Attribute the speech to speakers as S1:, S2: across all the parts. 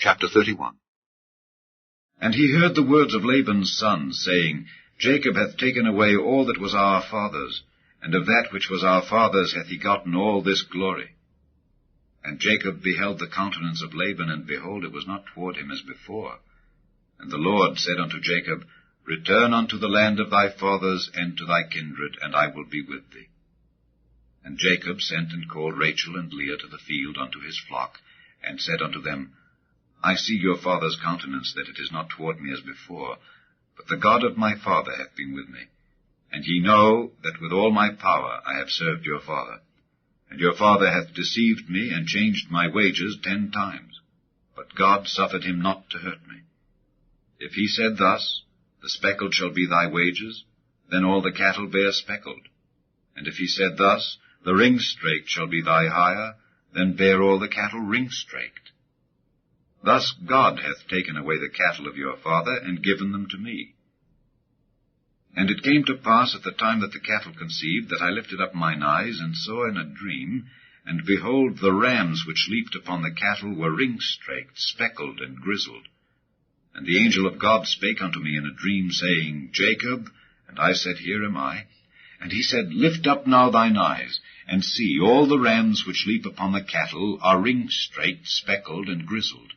S1: Chapter 31.
S2: And he heard the words of Laban's sons, saying, Jacob hath taken away all that was our father's, and of that which was our father's hath he gotten all this glory. And Jacob beheld the countenance of Laban, and behold, it was not toward him as before. And the Lord said unto Jacob, Return unto the land of thy fathers, and to thy kindred, and I will be with thee. And Jacob sent and called Rachel and Leah to the field unto his flock, and said unto them, I see your father's countenance, that it is not toward me as before, but the God of my father hath been with me. And ye know that with all my power I have served your father. And your father hath deceived me, and changed my wages 10 times. But God suffered him not to hurt me. If he said thus, The speckled shall be thy wages, then all the cattle bear speckled. And if he said thus, The ring-straked shall be thy hire, then bear all the cattle ring-straked. Thus God hath taken away the cattle of your father, and given them to me. And it came to pass at the time that the cattle conceived, that I lifted up mine eyes, and saw in a dream, and behold, the rams which leaped upon the cattle were ring-straked, speckled, and grizzled. And the angel of God spake unto me in a dream, saying, Jacob. And I said, Here am I. And he said, Lift up now thine eyes, and see, all the rams which leap upon the cattle are ring-straked, speckled, and grizzled.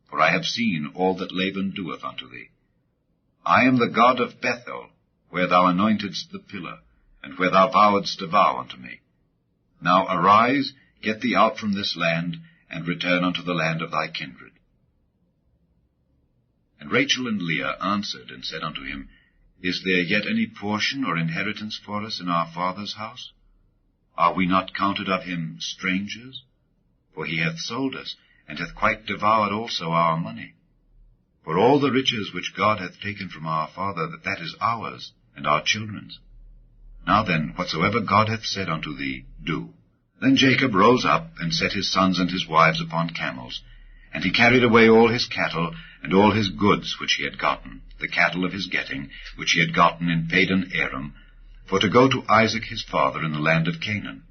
S2: For I have seen all that Laban doeth unto thee. I am the God of Bethel, where thou anointedst the pillar, and where thou vowedst a vow unto me. Now arise, get thee out from this land, and return unto the land of thy kindred. And Rachel and Leah answered and said unto him, Is there yet any portion or inheritance for us in our father's house? Are we not counted of him strangers? For he hath sold us, and hath quite devoured also our money. For all the riches which God hath taken from our father, that is ours, and our children's. Now then, whatsoever God hath said unto thee, do. Then Jacob rose up, and set his sons and his wives upon camels, and he carried away all his cattle, and all his goods which he had gotten, the cattle of his getting, which he had gotten in Padan Aram, for to go to Isaac his father in the land of Canaan.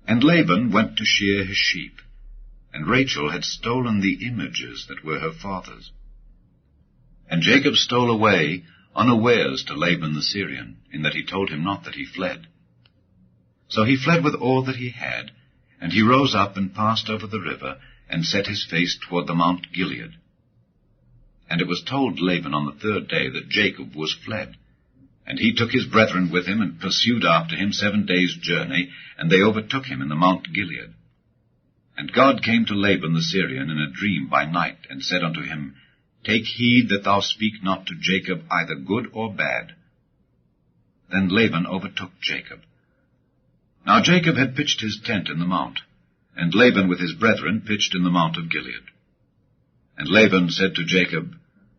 S2: And Laban went to shear his sheep, and Rachel had stolen the images that were her father's. And Jacob stole away unawares to Laban the Syrian, in that he told him not that he fled. So he fled with all that he had, and he rose up and passed over the river, and set his face toward the Mount Gilead. And it was told Laban on the 3rd day that Jacob was fled. And he took his brethren with him, and pursued after him 7 days' journey, and they overtook him in the Mount Gilead. And God came to Laban the Syrian in a dream by night, and said unto him, Take heed that thou speak not to Jacob either good or bad. Then Laban overtook Jacob. Now Jacob had pitched his tent in the mount, and Laban with his brethren pitched in the mount of Gilead. And Laban said to Jacob,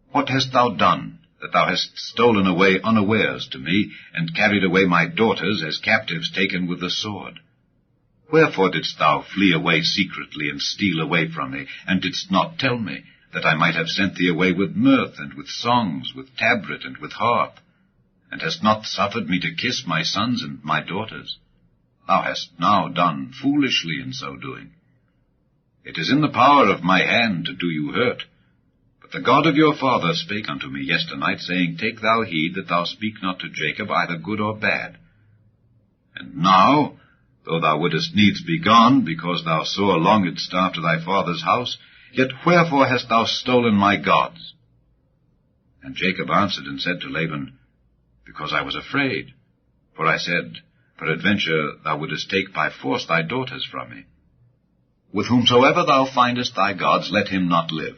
S2: What hast thou done, that thou hast stolen away unawares to me, and carried away my daughters as captives taken with the sword? Wherefore didst thou flee away secretly, and steal away from me, and didst not tell me, that I might have sent thee away with mirth, and with songs, with tabret, and with harp, and hast not suffered me to kiss my sons and my daughters? Thou hast now done foolishly in so doing. It is in the power of my hand to do you hurt. But the God of your father spake unto me yesternight, saying, Take thou heed that thou speak not to Jacob either good or bad. And now, though thou wouldest needs be gone, because thou sore longedst after thy father's house, yet wherefore hast thou stolen my gods? And Jacob answered and said to Laban, Because I was afraid. For I said, Peradventure thou wouldest take by force thy daughters from me. With whomsoever thou findest thy gods, let him not live.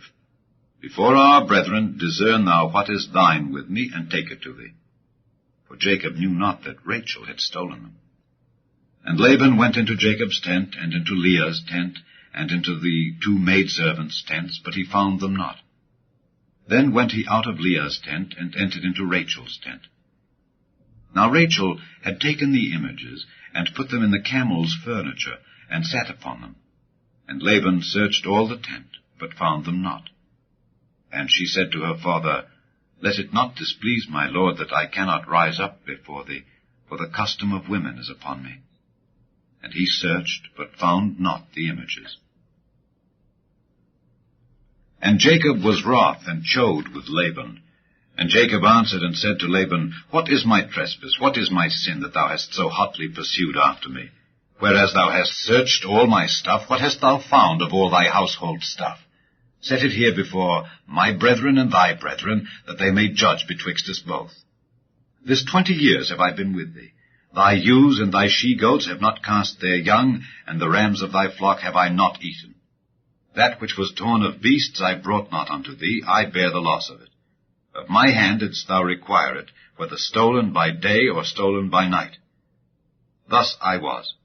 S2: Before our brethren discern thou what is thine with me, and take it to thee. For Jacob knew not that Rachel had stolen them. And Laban went into Jacob's tent, and into Leah's tent, and into the 2 maidservants' tents, but he found them not. Then went he out of Leah's tent, and entered into Rachel's tent. Now Rachel had taken the images, and put them in the camel's furniture, and sat upon them. And Laban searched all the tent, but found them not. And she said to her father, Let it not displease my lord that I cannot rise up before thee, for the custom of women is upon me. And he searched, but found not the images. And Jacob was wroth, and chode with Laban. And Jacob answered and said to Laban, What is my trespass? What is my sin, that thou hast so hotly pursued after me? Whereas thou hast searched all my stuff, what hast thou found of all thy household stuff? Set it here before my brethren and thy brethren, that they may judge betwixt us both. This 20 years have I been with thee. Thy ewes and thy she-goats have not cast their young, and the rams of thy flock have I not eaten. That which was torn of beasts I brought not unto thee, I bear the loss of it. Of my hand didst thou require it, whether stolen by day or stolen by night. Thus I was,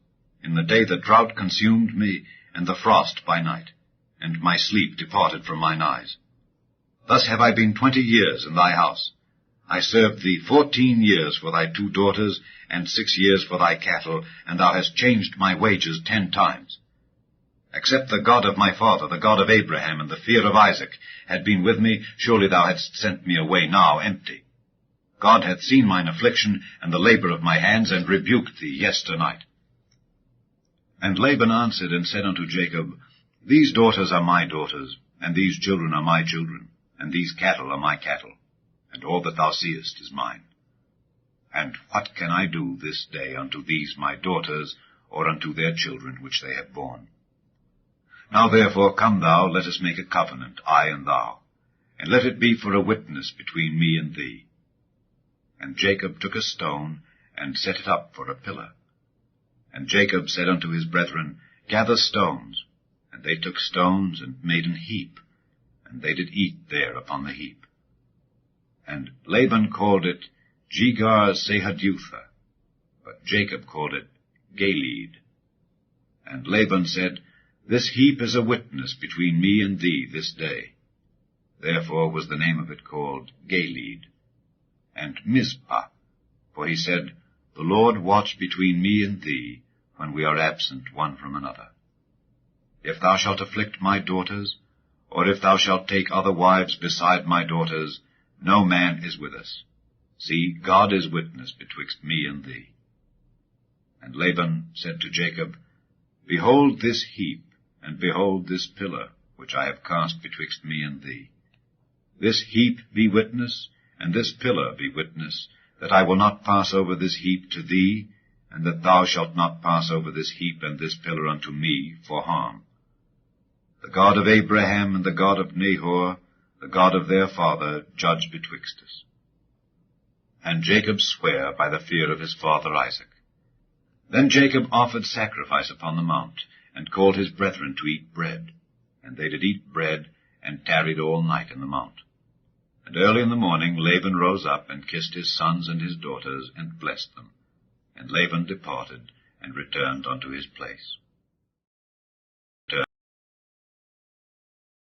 S2: in the day the drought consumed me, and the frost by night, and my sleep departed from mine eyes. Thus have I been 20 years in thy house. I served thee 14 years for thy 2 daughters, and 6 years for thy cattle, and thou hast changed my wages 10 times. Except the God of my father, the God of Abraham, and the fear of Isaac, had been with me, surely thou hadst sent me away now empty. God hath seen mine affliction, and the labor of my hands, and rebuked thee yesternight. And Laban answered and said unto Jacob, These daughters are my daughters, and these children are my children, and these cattle are my cattle, and all that thou seest is mine. And what can I do this day unto these my daughters, or unto their children which they have borne? Now therefore come thou, let us make a covenant, I and thou, and let it be for a witness between me and thee. And Jacob took a stone, and set it up for a pillar. And Jacob said unto his brethren, Gather stones. And they took stones, and made an heap, and they did eat there upon the heap. And Laban called it Jegar-sahadutha, but Jacob called it Galeed. And Laban said, This heap is a witness between me and thee this day. Therefore was the name of it called Galeed. And Mizpah, for he said, The Lord watch between me and thee, when we are absent one from another. If thou shalt afflict my daughters, or if thou shalt take other wives beside my daughters, no man is with us. See, God is witness betwixt me and thee. And Laban said to Jacob, Behold this heap, and behold this pillar, which I have cast betwixt me and thee. This heap be witness, and this pillar be witness, that I will not pass over this heap to thee, and that thou shalt not pass over this heap and this pillar unto me for harm. The God of Abraham and the God of Nahor, the God of their father, judge betwixt us. And Jacob sware by the fear of his father Isaac. Then Jacob offered sacrifice upon the mount, and called his brethren to eat bread. And they did eat bread, and tarried all night in the mount. And early in the morning Laban rose up, and kissed his sons and his daughters, and blessed them. And Laban departed, and returned unto his place.